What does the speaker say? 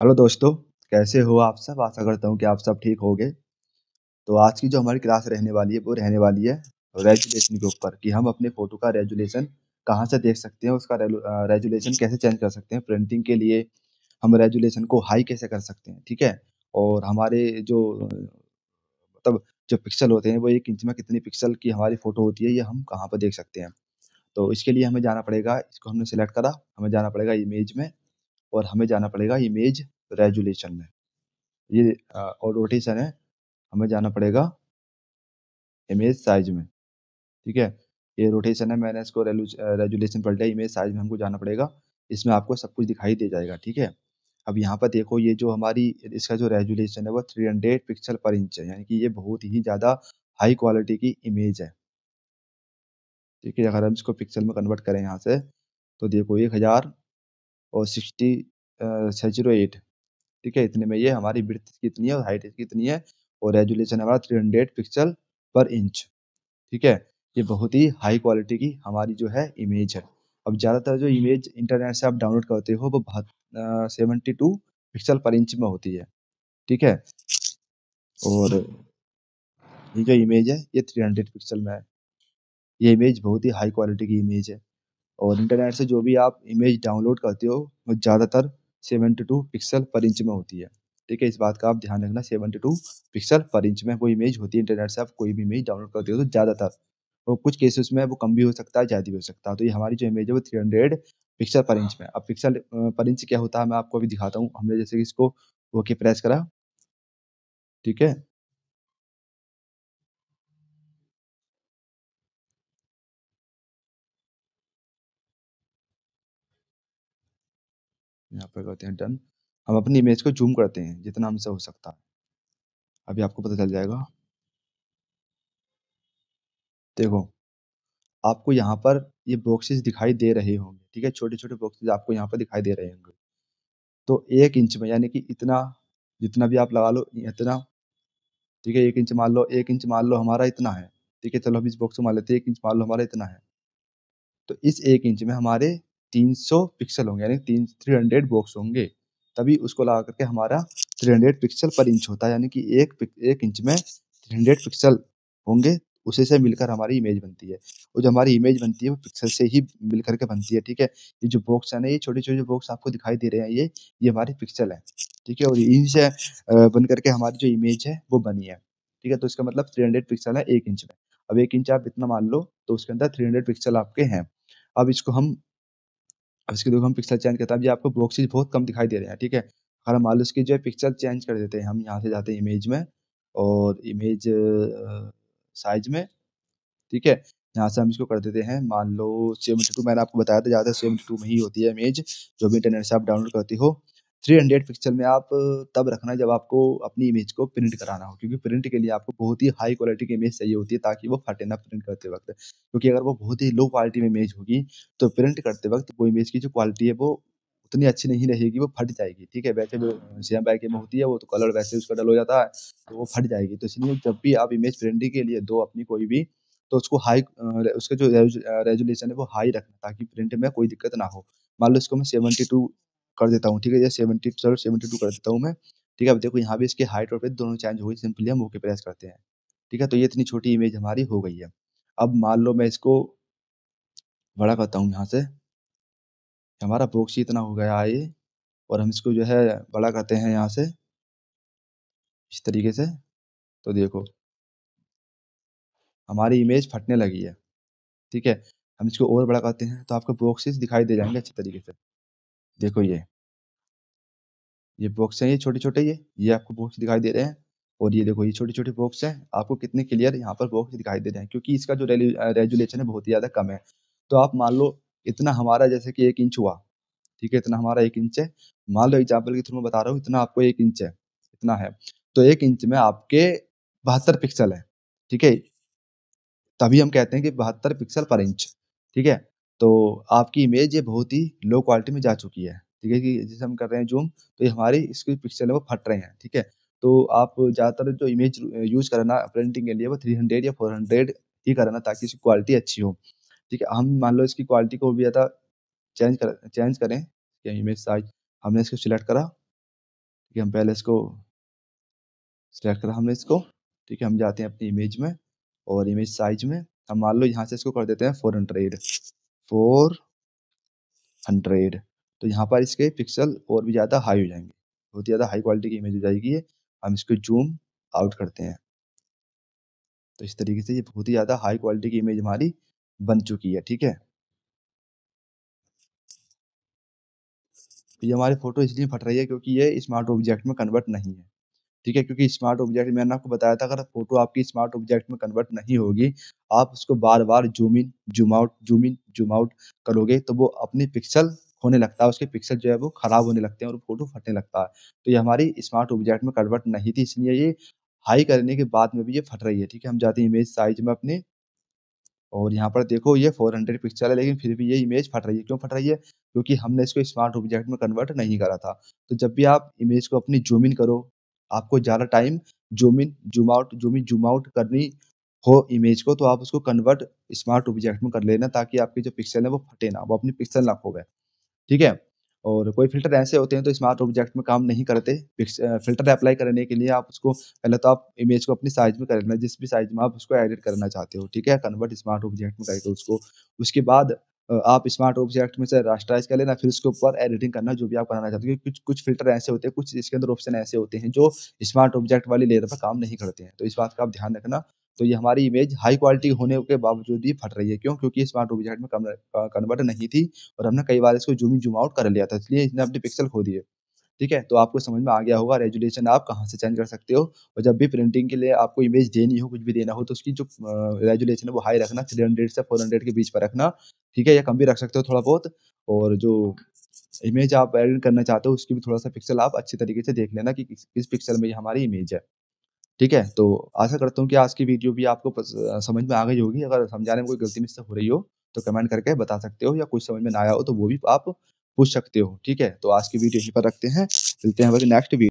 Hello दोस्तों, कैसे हो आप सब? आशा करता हूँ कि आप सब ठीक होंगे। तो आज की जो हमारी क्लास रहने वाली है, वो रहने वाली है रेज़ोल्यूशन के ऊपर कि हम अपने फ़ोटो का रेज़ोल्यूशन कहाँ से देख सकते हैं, उसका रेज़ोल्यूशन कैसे चेंज कर सकते हैं। प्रिंटिंग के लिए हम रेज़ोल्यूशन को हाई कैसे कर सकते हैं, ठीक है? और हमारे जो मतलब जो पिक्सल होते हैं, वो 1 इंच में कितनी पिक्सल की हमारी फ़ोटो होती है, ये हम कहाँ पर देख सकते हैं। तो इसके लिए हमें जाना पड़ेगा, इसको हमने सिलेक्ट करा, हमें जाना पड़ेगा इमेज में और हमें जाना पड़ेगा इमेज रेज़ोल्यूशन में। ये और रोटेशन है, हमें जाना पड़ेगा इमेज साइज़ में, ठीक है? ये रोटेशन है, मैंने इसको रेज़ोल्यूशन पढ़ लिया, इमेज साइज़ में हमको जाना पड़ेगा। इसमें आपको सब कुछ दिखाई दे जाएगा, ठीक है? अब यहाँ पर देखो ये जो हमारी इसका जो रेज़ोल्यूशन है वो 300 पिक्सल पर इंच है, यानी कि ये बहुत ही ज़्यादा हाई क्वालिटी की इमेज है, ठीक है? अगर हम इसको पिक्सल में कन्वर्ट करें यहाँ से, तो देखो 1000 और 608, ठीक है? इतने में ये हमारी विड्थ कितनी है और हाइट कितनी है और रेज़ोल्यूशन हमारा 300 पिक्सल पर इंच। ठीक है? ये बहुत ही हाई क्वालिटी की हमारी जो है इमेज है। अब ज़्यादातर जो इमेज इंटरनेट से आप डाउनलोड करते हो वो 72 पिक्सल पर इंच में होती है, ठीक है? और ये जो इमेज है ये 300 पिक्सल में है। ये इमेज बहुत ही हाई क्वालिटी की इमेज है और इंटरनेट से जो भी आप इमेज डाउनलोड करते हो वो ज़्यादातर 72 पिक्सल पर इंच में होती है, ठीक है? इस बात का आप ध्यान रखना 72 पिक्सल पर इंच में वो इमेज होती है। इंटरनेट से आप कोई भी इमेज डाउनलोड करते हो तो ज़्यादातर और कुछ केसेस में वो कम भी हो सकता है, ज़्यादा भी हो सकता है। तो ये हमारी जो इमेज है वो 300 पिक्सल पर इंच में है। अब पिक्सल पर इंच क्या होता है मैं आपको अभी दिखाता हूँ। हमने जैसे कि इसको ओके प्रेस करा, ठीक है? यहाँ पे करते हैं डन। हम अपनी इमेज को ज़ूम करते हैं जितना हमसे हो सकता है। अभी आपको पता चल जाएगा। देखो, आपको यहाँ पर ये बॉक्सेस दिखाई दे रहे होंगे, ठीक है? छोटे-छोटे बॉक्सेस आपको यहाँ पर दिखाई दे रहे होंगे। तो 1 इंच में यानी कि इतना जितना भी आप लगा लो इतना, ठीक है? 1 इंच मान लो 1 इंच मान लो हमारा इतना है, ठीक है? चलो हम इस बॉक्स को मान लेते हैं 1 इंच मान लो हमारा इतना है। तो इस 1 इंच में हमारे 300 पिक्सल होंगे यानी 300 बॉक्स होंगे। तभी उसको लगा करके हमारा 300 पिक्सल पर इंच होता है यानी कि 1 इंच में 300 पिक्सल होंगे, उसी से मिलकर हमारी इमेज बनती है। और जो हमारी इमेज बनती है वो पिक्सल से ही मिल कर के बनती है, ठीक है? ये जो बॉक्स है ना ये छोटे-छोटे बॉक्स आपको दिखाई दे रहे हैं ये हमारे पिक्सल हैं, ठीक है? और इन्हीं से बन कर के हमारी जो इमेज है वो बनी है, ठीक है? तो इसका मतलब 300 पिक्सल है 1 इंच में। अब 1 इंच आप इतना मान लो तो उसके अंदर 300 पिक्सल आपके हैं। अब इसको हम अब इसकी देखो हम पिक्सल चेंज करते हैं, अब ये आपको बॉक्सेस बहुत कम दिखाई दे रहे हैं, ठीक है? अगर हम मान लो इसकी जो है पिक्सल चेंज कर देते हैं, हम यहाँ से जाते हैं इमेज में और इमेज साइज़ में, ठीक है? यहाँ से हम इसको कर देते हैं मान लो 72, मैंने आपको बताया था ज़्यादातर 72 में ही होती है इमेज, जो भी इंटरनेट से आप डाउनलोड करते हो। 300 पिक्सल में आप तब रखना जब आपको अपनी इमेज को प्रिंट कराना हो, क्योंकि प्रिंट के लिए आपको बहुत ही हाई क्वालिटी की इमेज चाहिए होती है ताकि वो फटे ना प्रिंट करते वक़्त। क्योंकि अगर वो बहुत ही लो क्वालिटी में इमेज होगी, तो प्रिंट करते वक़्त वो इमेज की जो क्वालिटी है वो उतनी अच्छी नहीं रहेगी, वो फट जाएगी, ठीक है? वैसे जो श्याम बैक में होती है वो तो कलर वैसे उसका डल हो जाता है, तो वो फट जाएगी। तो इसलिए जब भी आप इमेज प्रिंटिंग के लिए दो अपनी कोई भी, तो उसको उसका जो रेज़ोल्यूशन है वो हाई रखना ताकि प्रिंट में कोई दिक्कत ना हो। मान लो इसको मैं 72 कर देता हूँ, ठीक है? ये 70 चलो 72 कर देता हूँ मैं, ठीक है? अब देखो यहाँ भी इसकी हाइट और विड्थ दोनों चेंज हो गई, सिंपली हम ओके प्रेस करते हैं, ठीक है? तो ये इतनी छोटी इमेज हमारी हो गई है। अब मान लो मैं इसको बड़ा करता हूँ यहाँ से, हमारा बॉक्स ही इतना हो गया है ये और हम इसको जो है बड़ा करते हैं यहाँ से, इस तरीके से, तो देखो हमारी इमेज फटने लगी है, ठीक है? हम इसको और बड़ा करते हैं तो आपको बॉक्सेस दिखाई दे जाएँगे अच्छे तरीके से। देखो ये बॉक्स हैं ये छोटे-छोटे ये आपको बॉक्स दिखाई दे रहे हैं और ये देखो ये छोटे-छोटे बॉक्स हैं, आपको कितने क्लियर यहाँ पर बॉक्स दिखाई दे रहे हैं क्योंकि इसका जो रेज़ोल्यूशन है बहुत ही ज़्यादा कम है। तो आप मान लो इतना हमारा जैसे कि 1 इंच हुआ, ठीक है? इतना हमारा 1 इंच है। मान लो एग्ज़ाम्पल के थ्रू मैं बता रहा हूँ इतना आपको 1 इंच है, इतना है। तो 1 इंच में आपके 72 पिक्सल हैं, ठीक है? तभी हम कहते हैं कि 72 पिक्सल पर इंच, ठीक है? तो आपकी इमेज ये बहुत ही लो क्वालिटी में जा चुकी है, ठीक है? कि जैसे हम कर रहे हैं ज़ूम तो ये हमारी इसकी पिक्सल है वो फट रहे हैं, ठीक है? तो आप ज़्यादातर जो इमेज यूज़ करना प्रिंटिंग के लिए वो 300 या 400 ही करना ताकि इसकी क्वालिटी अच्छी हो, ठीक है? हम मान लो इसकी क्वालिटी को भी ज़्यादा चेंज करें या इमेज साइज़ हमने इसको सिलेक्ट करा, है, हम पहले इसको सिलेक्ट करा हमने इसको, ठीक है। हम जाते हैं अपनी इमेज में और इमेज साइज में हम मान लो यहाँ से इसको कर देते हैं 400। तो यहाँ पर इसके पिक्सल और भी ज़्यादा हाई हो जाएंगे, बहुत ज़्यादा हाई क्वालिटी की इमेज हो जाएगी ये। हम इसको जूम आउट करते हैं, तो इस तरीके से ये बहुत ही ज़्यादा हाई क्वालिटी की इमेज हमारी बन चुकी है, ठीक है। ये हमारी फोटो इसलिए फट रही है क्योंकि ये स्मार्ट ऑब्जेक्ट में कन्वर्ट नहीं है, ठीक है। क्योंकि स्मार्ट ऑब्जेक्ट मैंने आपको बताया था, अगर फोटो आपकी स्मार्ट ऑब्जेक्ट में कन्वर्ट नहीं होगी, आप उसको बार बार zoom in zoom in zoom out करोगे तो वो अपनी पिक्सल होने लगता है, उसके पिक्सल जो है वो खराब होने लगते हैं और फोटो फटने लगता है। तो ये हमारी स्मार्ट ऑब्जेक्ट में कन्वर्ट नहीं थी, इसलिए ये हाई करने के बाद में भी ये फट रही है, ठीक है। हम जाते हैं इमेज साइज में अपने और यहाँ पर देखो ये 400 पिक्सल है, लेकिन फिर भी ये इमेज फट रही है। क्यों फट रही है? क्योंकि हमने इसको स्मार्ट ऑब्जेक्ट में कन्वर्ट नहीं करा था। तो जब भी आप इमेज को अपनी ज़ूम इन करो, आपको ज़्यादा time zoom in, zoom in, zoom out करनी हो इमेज को, तो आप उसको कन्वर्ट स्मार्ट ऑब्जेक्ट में कर लेना, ताकि आपके जो पिक्सल है वो फटे ना, वो अपनी पिक्सल ना खोए। ठीक है? और कोई फ़िल्टर ऐसे होते हैं तो स्मार्ट ऑब्जेक्ट में काम नहीं करते। फ़िल्टर अप्लाई करने के लिए आप उसको पहले तो आप इमेज को अपनी साइज़ में कर लेना, जिस भी साइज़ में आप उसको एडिट करना चाहते हो, ठीक है? कन्वर्ट स्मार्ट ऑब्जेक्ट में करके उसको। उसके बाद आप स्मार्ट ऑब्जेक्ट में से रास्टराइज़ कर लेना, फिर उसके ऊपर एडिटिंग करना जो भी आप कराना चाहते हो। क्योंकि कुछ कुछ फ़िल्टर ऐसे होते हैं, कुछ इसके अंदर ऑप्शन ऐसे होते हैं जो स्मार्ट ऑब्जेक्ट वाली लेयर पे काम नहीं करते हैं। तो इस बात का आप ध्यान रखना। तो ये हमारी इमेज हाई क्वालिटी होने के बावजूद भी फट रही है। क्यों? क्योंकि स्मार्ट ऑब्जेक्ट में कन्वर्ट नहीं थी और हमने कई बार इसको ज़ूम इन, ज़ूम आउट कर लिया था, इसलिए इसने अपने पिक्सल खो दिए। ठीक है? तो आपको समझ में आ गया होगा रेज़ोल्यूशन आप कहाँ से चेंज कर सकते हो, और जब भी प्रिंटिंग के लिए आपको इमेज देनी हो, कुछ भी देना हो, तो उसकी जो रेज़ोल्यूशन है वो हाई रखना, 300 से 400 के बीच में रखना, ठीक है? या कम भी रख सकते हो थोड़ा बहुत। और जो इमेज आप एडिट करना चाहते हो उसकी भी थोड़ा-सा पिक्सल आप अच्छे तरीके से देख लेना कि किस पिक्सल में ये हमारी इमेज है। ठीक है? तो आशा करता हूँ कि आज की वीडियो भी आपको समझ में आ गई होगी। अगर समझाने में कोई गलती मुझसे हो रही हो, तो कमेंट करके बता सकते हो, या कुछ समझ में ना आया हो तो वो भी आप पूछ सकते हो। ठीक है? तो आज की वीडियो यहीं पर रखते हैं। मिलते हैं हमारी नेक्स्ट वी